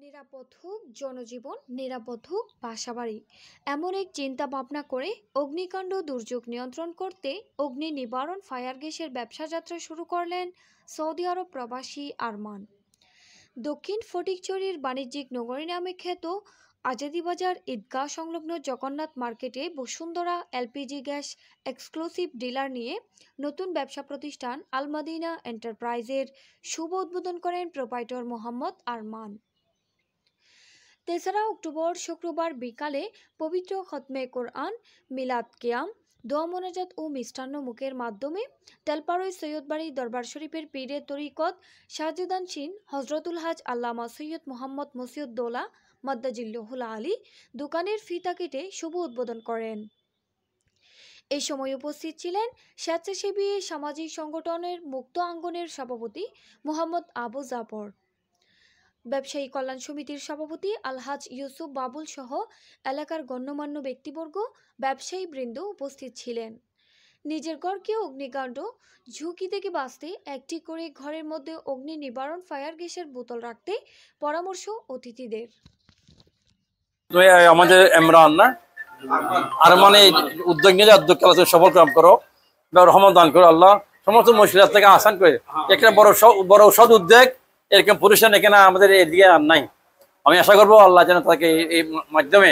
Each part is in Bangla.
নিরাপদ হোক জনজীবন, নিরাপদ হোক বাসাবাড়ি, এমন এক চিন্তা ভাবনা করে অগ্নিকাণ্ড দুর্যোগ নিয়ন্ত্রণ করতে অগ্নি নিবারণ ফায়ার গ্যাসের ব্যবসা যাত্রা শুরু করলেন সৌদি আরব প্রবাসী আরমান। দক্ষিণ ফটিকছড়ির বাণিজ্যিক নগরী নামে খ্যাত আজাদি বাজার ঈদগাহ সংলগ্ন জগন্নাথ মার্কেটে Bashundhara LPG gas exclusive dealer নিয়ে নতুন ব্যবসা প্রতিষ্ঠান আল মদিনা এন্টারপ্রাইজের শুভ উদ্বোধন করেন প্রোপাইটর মোহাম্মদ আরমান। 3 অক্টোবর শুক্রবার বিকালে পবিত্র খতমে কোরআন, মিলাদ কিয়াম, দোয়া মোনাজাত ও মিষ্টান্ন মুখের মাধ্যমে তেলপাড়ই সৈয়দবাড়ি দরবার শরীফের পীরে তরিকত শাহজাদানশীন হজরতুল হাজ আল্লামা সৈয়দ মোহাম্মদ মসিউদ্দৌলা মাদ্দাজিল্লুহুল আলী দোকানের ফিতা কেটে শুভ উদ্বোধন করেন। এই সময় উপস্থিত ছিলেন স্বেচ্ছাসেবী সামাজিক সংগঠনের মুক্ত আঙ্গনের সভাপতি মোহাম্মদ আবু জাফর, ব্যবসায়ী কল্যাণ সমিতির সভাপতি আলহাজ ইউসুফ বাবুল সহ এলাকার গণ্যমান্য ব্যক্তিবর্গ, ব্যবসায়ী বৃন্দ উপস্থিত ছিলেন। নিজের ঘরকে অগ্নিকাণ্ড ঝুঁকি থেকে বাঁচতে একটি করে ঘরের মধ্যে অগ্নি নিবারণ ফায়ার গ্যাসের বোতল রাখতে পরামর্শ অতিথিদের। আমাদের ইমরান না আর মানে উদ্যোগ নিয়ে উদ্যোগ সফল কাম করো, রহমত দান করো আল্লাহ, সমস্ত মুশকিলাত থেকে আসান করে একটা বড় সৎ উদ্যোগ এরকম পুরুষের এখানে আমাদের এদিকে আর নাই। আমি আশা করবো আল্লাহ যেন তাকে এই মাধ্যমে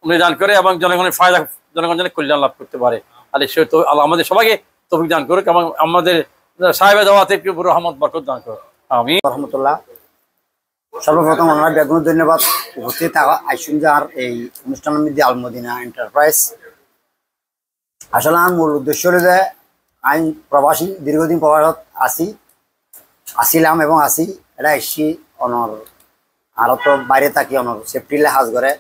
উনি দান করে এবং জনগণের ফায়দা, জনগণের কল্যাণ লাভ করতে পারে। আর সে তো আল্লাহ আমাদের সবাইকে তৌফিক দান করুক এবং আমাদের সাহেবের দাওয়াতে রহমত বরকত দান করুক। আমি রহমতুল্লাহ। সর্বপ্রথম আমরা বেগুন ধন্যবাদ উপস্থিত আইসুন যার এই অনুষ্ঠানের মধ্যে আল মদিনা এন্টারপ্রাইজ। আসলে আমার মূল উদ্দেশ্য হলো যে আমি প্রবাসী, দীর্ঘদিন প্রবাসত আসিলাম এবং আসি। এটা এসছি অনর আরো তো বাইরে থাকি, অনর সেফটিলে হাজ করে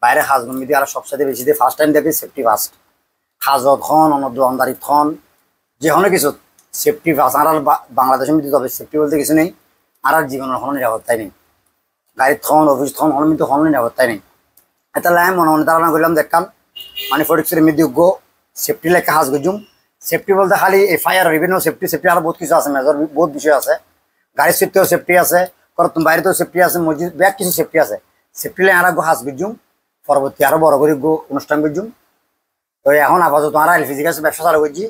বাইরে হাজ মধ্যে আর সবসাথে বেশি দিয়ে ফার্স্ট টাইম দেখি সেফটি ফার্স্ট হাজত খন অনর দোকানদারি খন যে কোনো কিছু সেফটি ফার্স্ট। আর বাংলাদেশের মধ্যে তবে সেফটি বলতে কিছু নেই, আর জীবনের কোনো নিরাপত্তাই নেই। গাড়ির থন অফিস থন কোনো মধ্যে কোনো নিরাপত্তাই নেই। এটা আমি মনে মনে ধারণা করলাম দেখলাম মানে ফটিকছড়ির মধ্যে সেফটি লেখা হাজ গুজুম। সেফটি বলতে খালি এই ফায়ার বিভিন্ন সেফটি আরো বহুত কিছু আছে, মেজর বহুত বিষয় আছে। গাড়ির সিটতেও সেফটি আছে, বাইরেতেও সেফটি আছে, মসজিদ ব্যাগ কিছু সেফটি আছে। সেফটি লাই আর হাজ গুজুম, পরবর্তী আরো বড় করে অনুষ্ঠান গুজুম। তো এখন আপাতত আমরা এলপিজি গ্যাস ব্যবসা চালু করছি।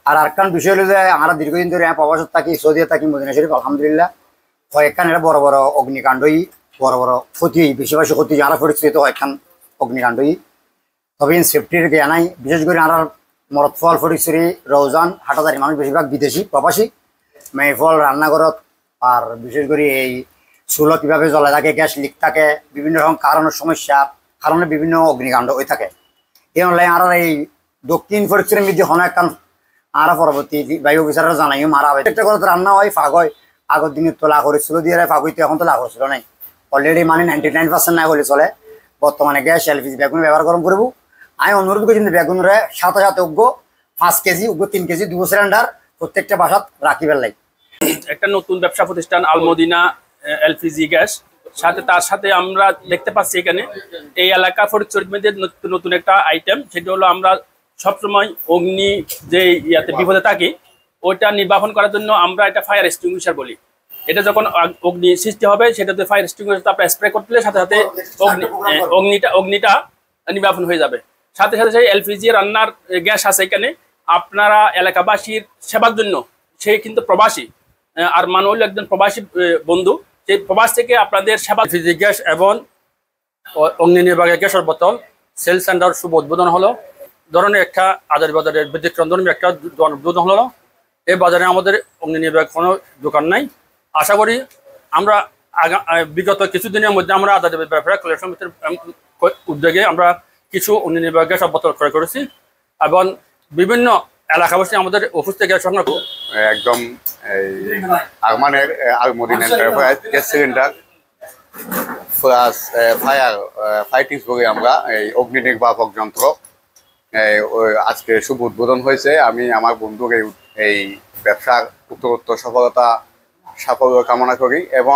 আর আরেকখান বিষয় হলো যে আমরা দীর্ঘদিন ধরে প্রবাসত থাকি, সৌদিয়া থাকি, মদিনা শরীফ আলহামদুলিল্লাহ। কয়েকখান এটা বড় বড় অগ্নিকাণ্ডই, বড় বড় ক্ষতি, বেশি বেশি ক্ষতি যারা পরিস্থিতি কয়েকখান অগ্নিকাণ্ডই। তবে সেফটির জ্ঞান নাই, বিশেষ করে আমরা মরদফল, ফটিকছড়ি, রৌজান, হাটাদারি মানুষ বেশিরভাগ বিদেশি প্রবাসী। মেহফল রান্নাঘরত আর বিশেষ করে এই চুলো কীভাবে জ্বলা থাকে, গ্যাস লিক থাকে, বিভিন্ন রকম কারণের সমস্যা কারণে বিভিন্ন অগ্নিকাণ্ড হয়ে থাকে। এই অনলাইন আর এই দক্ষিণ ফটিকছড়ির মধ্যে হন একখান আর পরবর্তী বায়ু অফিসাররা জানাইও মারা হয়। একটা করে রান্না হয় ফাঁক হয়, আগের দিনে তোলা করেছিল দিয়ে ফাঁক হইতে এখন তো লাভ হচ্ছিল নাই। অলরেডি মানে 99% না হলে চলে। বর্তমানে গ্যাস এলপিজি বেগুন ব্যবহার গরম করবো। আমি অনুরোধ করি কিন্তু বেগুনের সাথে সাথে 5 কেজি 3 কেজি 2 সিলিন্ডার প্রত্যেকটা বাসাত রাখিবার লাগে। একটা নতুন ব্যবসা প্রতিষ্ঠান আল মদিনা এলপিজি গ্যাস, তার সাথে আমরা দেখতে পাচ্ছি এখানে এই এলাকা ফটিকছড়ির মধ্যে নতুন একটা আইটেম, সেটা হলো আমরা সবসময় অগ্নি যে ইয়াতে বিপদে থাকি ওইটা নির্বাপন করার জন্য আমরা এটা ফায়ার এক্সটিংগুইশার বলি। এটা যখন অগ্নি সৃষ্টি হবে সেটাতে ফায়ার এক্সটিংগুইশার আপনার স্প্রে করতে সাথে সাথে অগ্নিটা নির্বাপন হয়ে যাবে। সাথে সাথে সেই এলপিজি রান্নার গ্যাস আছে এখানে আপনারা এলাকাবাসীর সেবার জন্য। সে কিন্তু প্রবাসী, আর মানুষ একজন প্রবাসী বন্ধু, সেই প্রবাস থেকে আপনাদের সেবা। এলপিজি গ্যাস এবং অগ্নি নির্বাপক গ্যাসের বোতল সেল সেন্টার শুভ উদ্বোধন হলো। ধরনের একটা আজারি বাজারের ব্যতিক্রম ধর্মী একটা উদ্বোধন হলো। এই বাজারে আমাদের অগ্নি নির্বাপক কোনো দোকান নাই। আশা করি আমরা বিগত কিছুদিনের মধ্যে আমরা আজারি ব্যাপারে কল্যাণ সমিতির উদ্যোগে আমরা কিছু অগ্নি নির্বাপক গ্যাস বোতল ক্রয় করেছি এবং বিভিন্ন এলাকাবাসী আমাদের অফিস থেকে সংগ্রহ একদম আরমানের Al Madina enterprise gas cylinder plus fire fightings বলে আমরা এই অগ্নি নির্বাপক যন্ত্র আজকে শুভ উদ্বোধন হয়েছে। আমি আমার বন্ধুকে এই ব্যবসার উত্তরোত্তর সাফল্য কামনা করি এবং